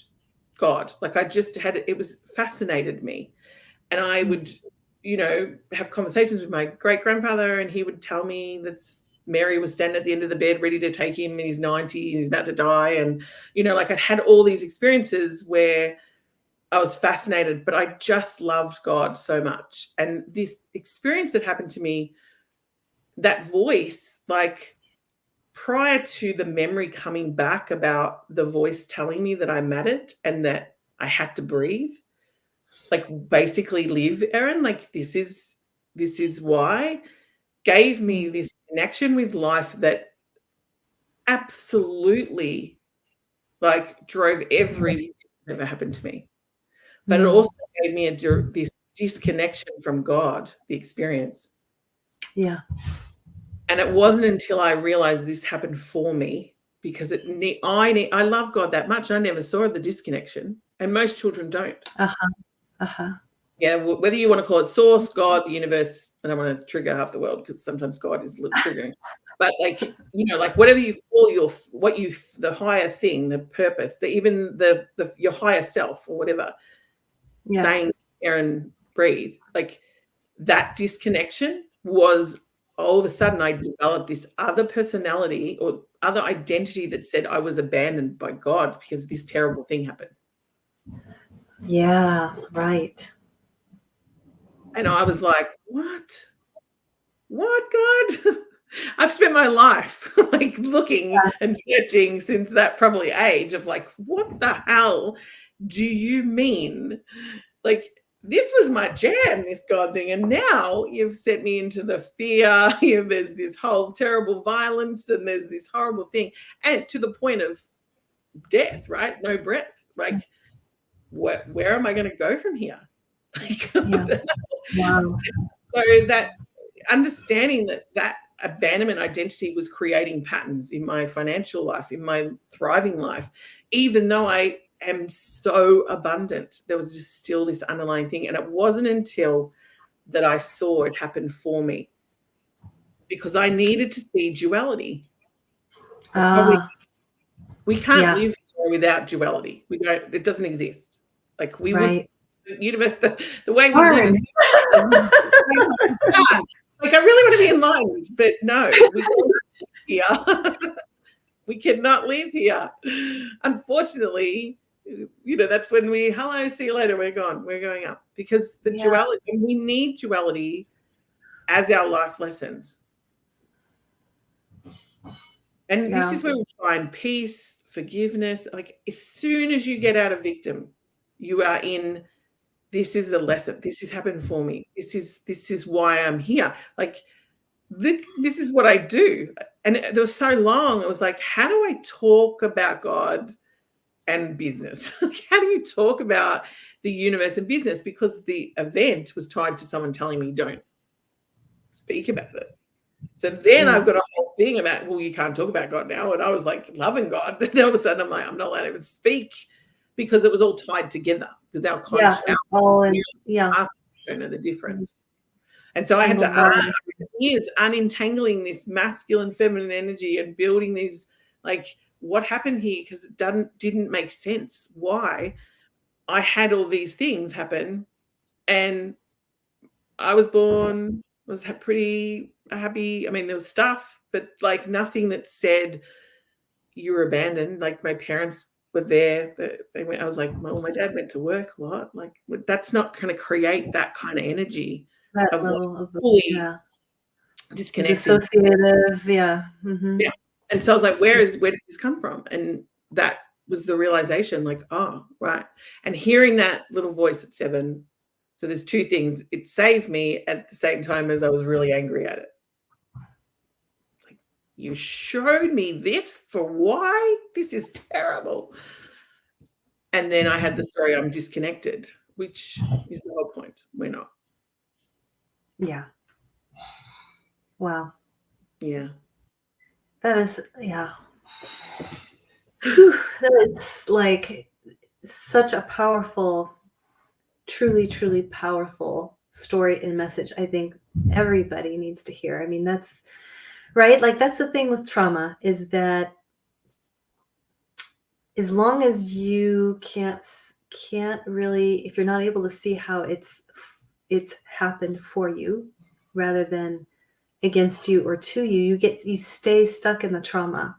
God. Like I just it was fascinated me. And I would, have conversations with my great grandfather, and he would tell me that Mary was standing at the end of the bed ready to take him, and he's 90 and he's about to die. And, like I had all these experiences where I was fascinated, but I just loved God so much. And this experience that happened to me, that voice, like prior to the memory coming back about the voice telling me that I mattered and that I had to breathe, like basically live, Erin, like this is why, gave me this connection with life that absolutely like drove everything that ever happened to me. But it also gave me this disconnection from God, the experience. Yeah. And it wasn't until I realized this happened for me, because I love God that much. I never saw the disconnection, and most children don't. Yeah, whether you want to call it source, God, the universe, I don't want to trigger half the world because sometimes God is a little triggering. But like, like whatever you call the higher thing, the purpose, even your higher self or whatever, saying, Erin, breathe, like that disconnection was, all of a sudden I developed this other personality or other identity that said I was abandoned by God because this terrible thing happened. Yeah, right. And I was like, what, God? I've spent my life like looking and searching since that probably age of like, what the hell do you mean? Like, this was my jam, this God thing. And now you've set me into the fear. There's this whole terrible violence, and there's this horrible thing. And to the point of death, right? No breath. Like, where am I going to go from here? Like, Wow. So that understanding that abandonment identity was creating patterns in my financial life, in my thriving life, even though I am so abundant, there was just still this underlying thing. And it wasn't until that I saw it happen for me because I needed to see duality. That's what we can't live here without duality. We don't. It doesn't exist. Like we would, the universe, the way we live is. Like I really want to be enlightened, but no, we can't live here. We cannot live here. Unfortunately, that's when hello, see you later, we're gone, we're going up, because the duality, and we need duality as our life lessons. And this is where we find peace, forgiveness. Like as soon as you get out of victim, you are in, this is the lesson. This has happened for me. This is why I'm here. Like this is what I do. And there was so long, it was like, how do I talk about God and business? How do you talk about the universe and business? Because the event was tied to someone telling me, don't speak about it. So then I've got a whole thing about, well, you can't talk about God now. And I was like loving God. And all of a sudden I'm like, I'm not allowed to even speak, because it was all tied together. Because our conscious, I don't know the difference. And so I had to years unentangling this masculine, feminine energy and building these, like, what happened here? Because it didn't make sense why I had all these things happen. And I was born, was pretty happy. I mean, there was stuff, but like nothing that said you were abandoned. Like my parents were there. They went. I was like, well, my dad went to work a lot. Like that's not going to create that kind of energy. That of level of disconnected, dissociative, yeah. And so I was like, where did this come from? And that was the realization, like, oh, right. And hearing that little voice at 7. So there's two things. It saved me at the same time as I was really angry at it. It's like, you showed me this for why? This is terrible. And then I had the story, I'm disconnected, which is the whole point. We're not. Yeah. Wow. Yeah. That is, that is like such a powerful, truly, truly powerful story and message. I think everybody needs to hear. I mean, that's right. Like that's the thing with trauma, is that as long as you can't really, if you're not able to see how it's happened for you rather than against you or to you, you stay stuck in the trauma.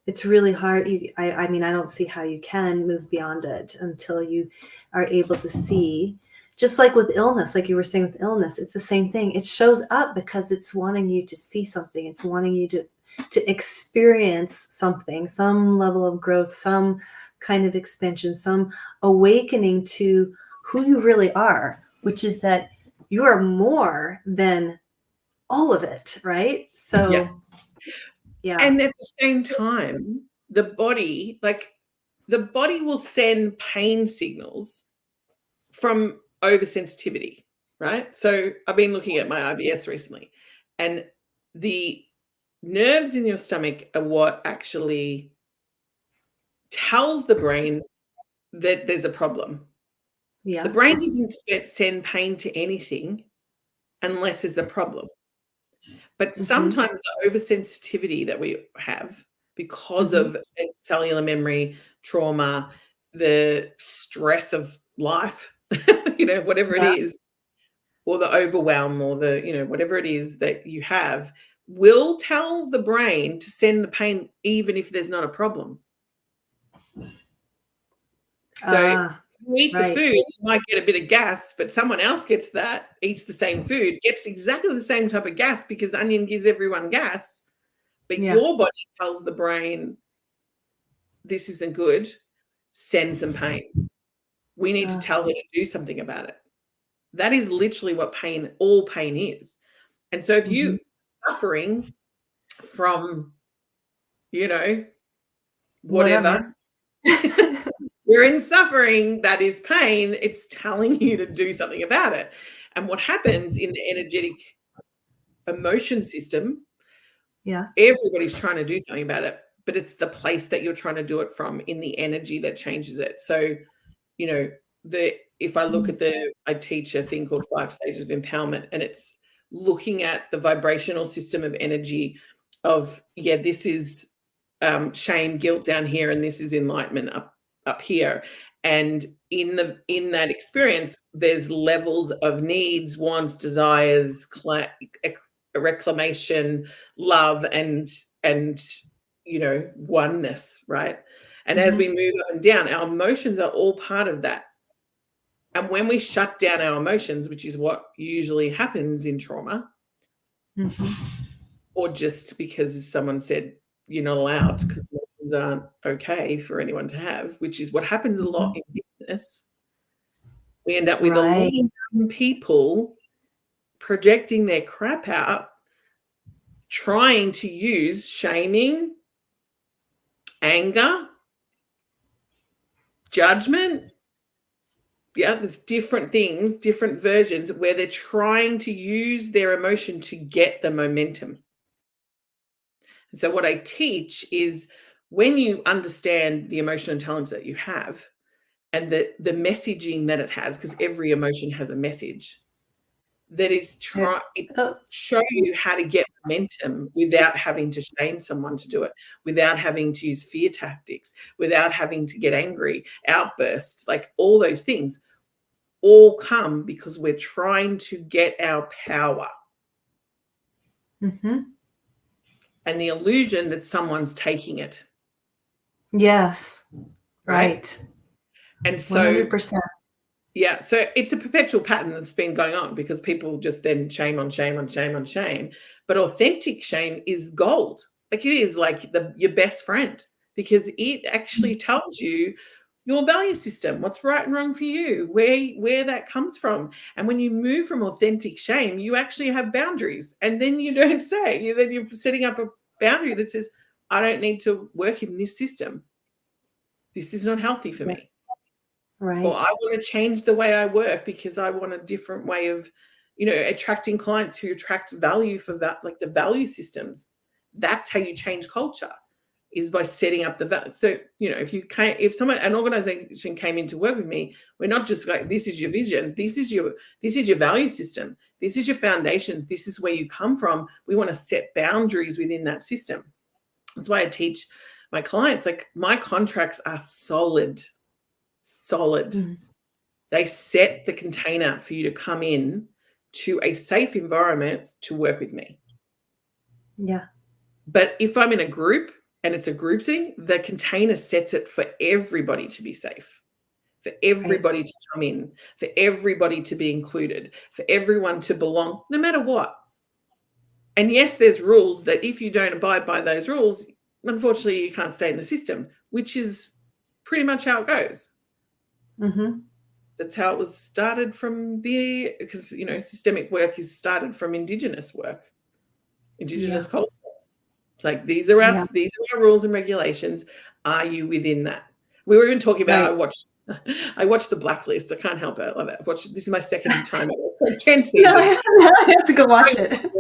It's really hard. I mean, I don't see how you can move beyond it until you are able to see. Just like with illness, like you were saying with illness, it's the same thing. It shows up because it's wanting you to see something. It's wanting you to experience something, some level of growth, some kind of expansion, some awakening to who you really are, which is that you are more than all of it, right? So yeah. And at the same time, the body will send pain signals from oversensitivity, right? So I've been looking at my IBS recently, and the nerves in your stomach are what actually tells the brain that there's a problem. Yeah. The brain doesn't send pain to anything unless there's a problem. But sometimes the oversensitivity that we have because of cellular memory, trauma, the stress of life, whatever it is, or the overwhelm, or the, whatever it is that you have, will tell the brain to send the pain even if there's not a problem. So you eat the food, you might get a bit of gas, but someone else eats the same food, gets exactly the same type of gas because onion gives everyone gas. But your body tells the brain, this isn't good, send some pain. We need to tell her to do something about it. That is literally what all pain is. And so if you are suffering from, whatever. You're in suffering, that is pain. It's telling you to do something about it. And what happens in the energetic emotion system, everybody's trying to do something about it, but it's the place that you're trying to do it from in the energy that changes it. So, if I look at I teach a thing called 5 stages of empowerment, and it's looking at the vibrational system of energy of, yeah, this is shame, guilt down here, and this is enlightenment up here. And in that experience, there's levels of needs, wants, desires, reclamation, love, and oneness, right? And as we move up and down, our emotions are all part of that. And when we shut down our emotions, which is what usually happens in trauma, or just because someone said you're not allowed because emotions aren't okay for anyone to have, which is what happens a lot in business, we end up with a lot of people projecting their crap out, trying to use shaming, anger, judgment. Yeah, there's different things, different versions where they're trying to use their emotion to get the momentum. So what I teach is when you understand the emotional intelligence that you have and the messaging that it has, because every emotion has a message, that is show you how to get momentum without having to shame someone to do it, without having to use fear tactics, without having to get angry, outbursts, like all those things all come because we're trying to get our power. And the illusion that someone's taking it. Yes. Right. And so 100%. Yeah, so it's a perpetual pattern that's been going on because people just then shame on shame on shame on shame. But authentic shame is gold. Like, it is like your best friend, because it actually tells you your value system, what's right and wrong for you, where that comes from. And when you move from authentic shame, you actually have boundaries. And then you don't say, then you're setting up a boundary that says, I don't need to work in this system. This is not healthy for me. Right. Or I want to change the way I work because I want a different way of, attracting clients who attract value for that, like the value systems. That's how you change culture, is by setting up the value. So, if an organization came in to work with me, we're not just like, this is your vision, this is your value system, this is your foundations, this is where you come from. We want to set boundaries within that system. That's why I teach my clients, like, my contracts are solid. They set the container for you to come in to a safe environment to work with me. Yeah. But if I'm in a group and it's a group setting, the container sets it for everybody to be safe, for everybody to come in, for everybody to be included, for everyone to belong, no matter what. And yes, there's rules that if you don't abide by those rules, unfortunately, you can't stay in the system, which is pretty much how it goes. That's how it was started from because systemic work is started from Indigenous work, Indigenous culture. It's like, these are our rules and regulations. Are you within that? We were even talking about, I watched The Blacklist. I can't help it. I love it. This is my second time. 10 seasons. I have to go watch it.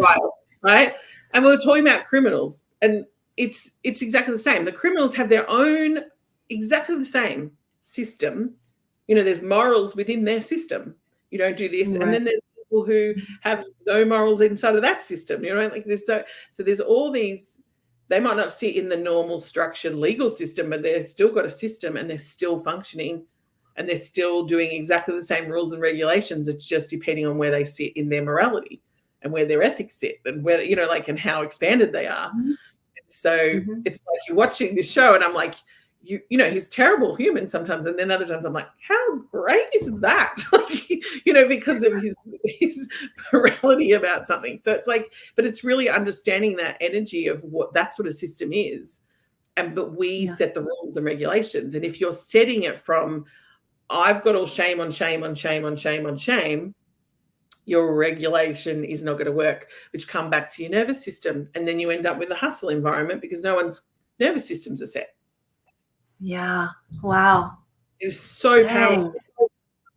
Right? And we were talking about criminals, and it's exactly the same. The criminals have their own, exactly the same system. There's morals within their system. You don't do this. And then there's people who have no morals inside of that system. Like this. So there's all these, they might not sit in the normal structured legal system, but they've still got a system and they're still functioning and they're still doing exactly the same rules and regulations. It's just depending on where they sit in their morality and where their ethics sit and where, and how expanded they are. So it's like, you're watching this show and I'm like, he's terrible human sometimes, and then other times I'm like, how great is that? Because of his morality about something. So it's like, but it's really understanding that energy of what that's what a system is, but we set the rules and regulations. And if you're setting it from, I've got all shame on shame on shame on shame on shame, your regulation is not going to work, which come back to your nervous system, and then you end up with a hustle environment because no one's nervous systems are set. Yeah. Wow. It's so powerful.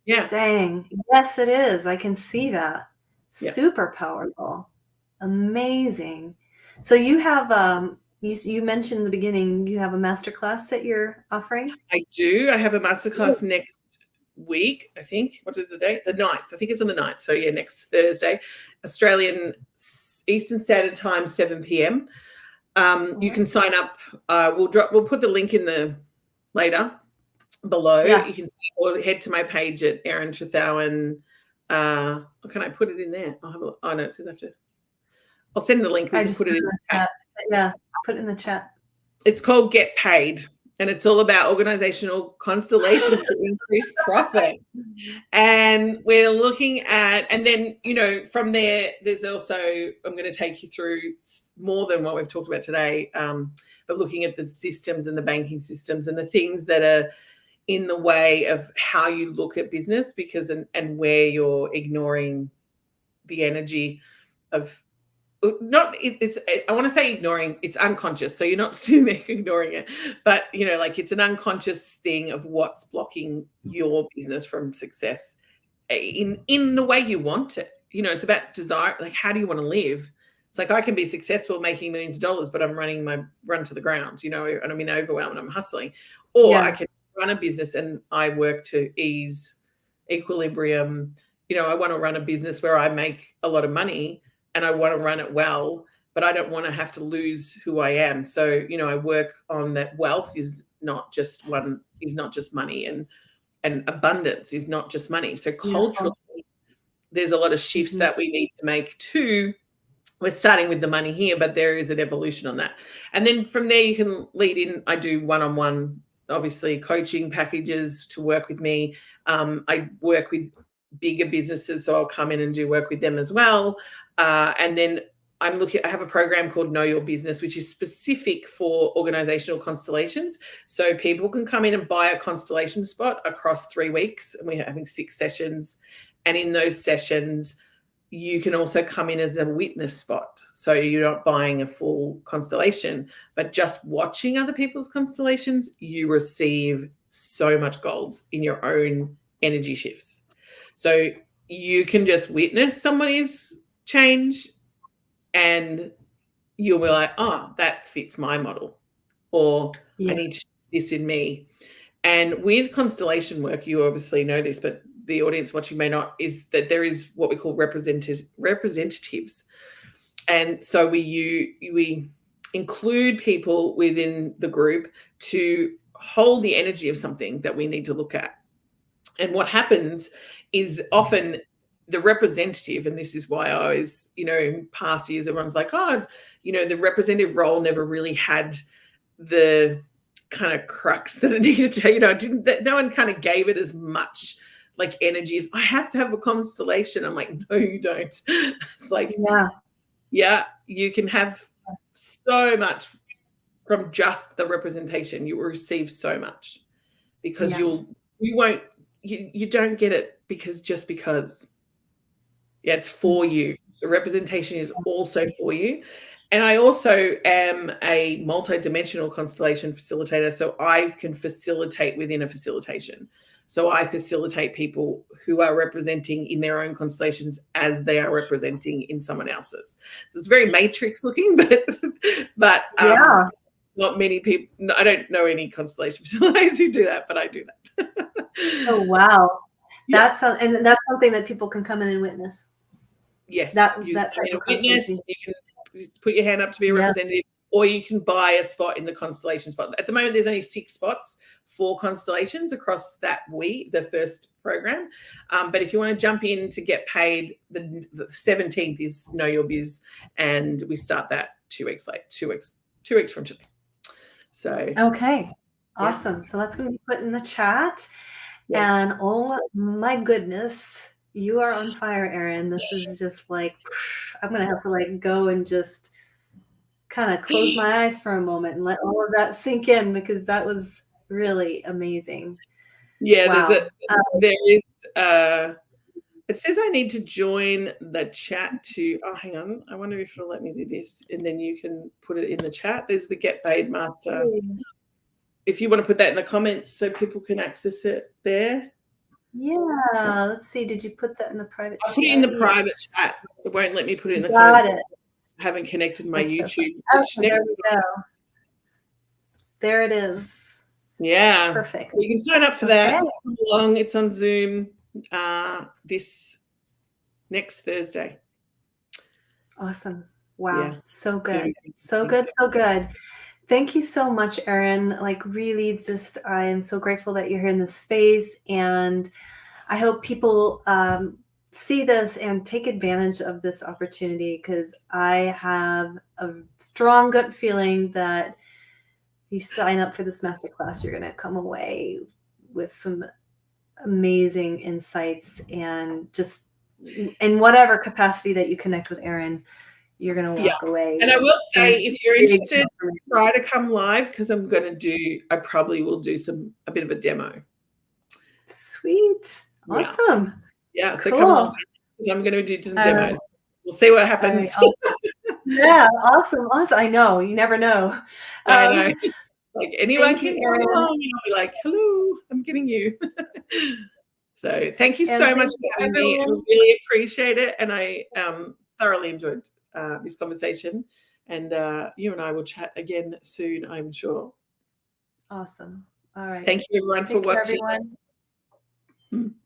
Yeah. Dang. Yes, it is. I can see that. Super powerful. Amazing. So you have, you mentioned in the beginning, you have a masterclass that you're offering? I do. I have a masterclass next week, I think. What is the date? The 9th. I think it's on the 9th. So next Thursday. Australian Eastern Standard Time, 7 p.m. You can sign up. We'll put the link in the later below. Yeah. You can or head to my page at Eiran Trethowan. Can I put it in there? I'll have a look. Oh no, it says I have to. I'll send the link. We can put it in the chat. Yeah, put it in the chat. It's called Get Paid, and it's all about organizational constellations to increase profit. And we're looking at, and then, from there, there's also, I'm going to take you through more than what we've talked about today, but looking at the systems and the banking systems and the things that are in the way of how you look at business, because, and where you're ignoring the energy of, I want to say ignoring, it's unconscious. So you're not sitting there ignoring it, but it's an unconscious thing of what's blocking your business from success in the way you want it. It's about desire. Like, how do you want to live? It's like, I can be successful making millions of dollars, but I'm running my run to the ground, and I'm in overwhelm and I'm hustling. Or I can run a business and I work to ease equilibrium. I want to run a business where I make a lot of money, and I want to run it well, but I don't want to have to lose who I am. So, I work on that. Wealth is not just money, and abundance is not just money. So culturally, there's a lot of shifts that we need to make too. We're starting with the money here, but there is an evolution on that. And then from there, you can lead in. I do one-on-one, obviously, coaching packages to work with me. I work with bigger businesses, so I'll come in and do work with them as well. And then I have a program called Know Your Business, which is specific for organizational constellations. So people can come in and buy a constellation spot across 3 weeks, and we're having 6 sessions. And in those sessions, you can also come in as a witness spot. So you're not buying a full constellation, but just watching other people's constellations, you receive so much gold in your own energy shifts. So you can just witness somebody's change, and you'll be like, oh, that fits my model, or I need to shift this in me. And with constellation work, you obviously know this, but the audience watching may not, is that there is what we call representatives. And so we include people within the group to hold the energy of something that we need to look at. And what happens is often the representative, and this is why I always, in past years, everyone's like, oh, the representative role never really had the kind of crux that it needed to, no one kind of gave it as much like energy as, I have to have a constellation. I'm like, no, you don't. It's like, yeah, you can have so much from just the representation. You will receive so much, because you don't get it because it's for you. The representation is also for you. And I also am a multidimensional constellation facilitator, so I can facilitate within a facilitation. So I facilitate people who are representing in their own constellations as they are representing in someone else's. So it's very matrix looking, but not many people. I don't know any constellation facilitators who do that, but I do that. Oh wow, that's something that people can come in and witness. Yes, that type of witness. You can put your hand up to be a representative, or you can buy a spot in the constellation spot. At the moment, there's only 6 spots for constellations across the first program. But if you want to jump in to get paid, the 17th is Know Your Biz, and we start that 2 weeks late, 2 weeks from today. So okay, awesome. So that's going to be put in the chat. And oh my goodness, you are on fire, Eiran. This is just like, I'm going to have to go and just kind of close my eyes for a moment and let all of that sink in, because that was really amazing. Yeah, wow. There is it says I need to join the chat to, oh, hang on. I wonder if it'll let me do this, and then you can put it in the chat. There's the Get Paid Master. If you want to put that in the comments so people can access it there. Yeah, let's see. Did you put that in the private chat? I put it in the private chat. It won't let me put it in the comments. Got it. I haven't connected my YouTube. So there we go. There it is. Yeah. Perfect. You can sign up for that. Come along. It's on Zoom this next Thursday. Awesome. Wow. Yeah. So It's very good. good. So Thank good. you. So good. Thank you so much, Erin. Like, really, just I am so grateful that you're here in this space, and I hope people see this and take advantage of this opportunity, because I have a strong gut feeling that you sign up for this masterclass, you're going to come away with some amazing insights, and just in whatever capacity that you connect with Erin, you're going to Yeah. walk away And I with will some say, if you're big interested, transformation. try to come live, because I probably will do a bit of a demo. Sweet. Yeah. Awesome. Yeah. So come along, Cool. because I'm going to do some All right. demos. We'll see what All happens. right. Yeah. Awesome. Awesome. I know. You never know. I know. Like, anyone Thank you, can come Erin. along, and I'll be like, hello, I'm getting you. So thank you And so much thank you, for having me. I everyone. really appreciate it. And I thoroughly enjoyed this conversation. And you and I will chat again soon, I'm sure. Awesome. All right. Thank you, everyone, for Take care, watching. everyone.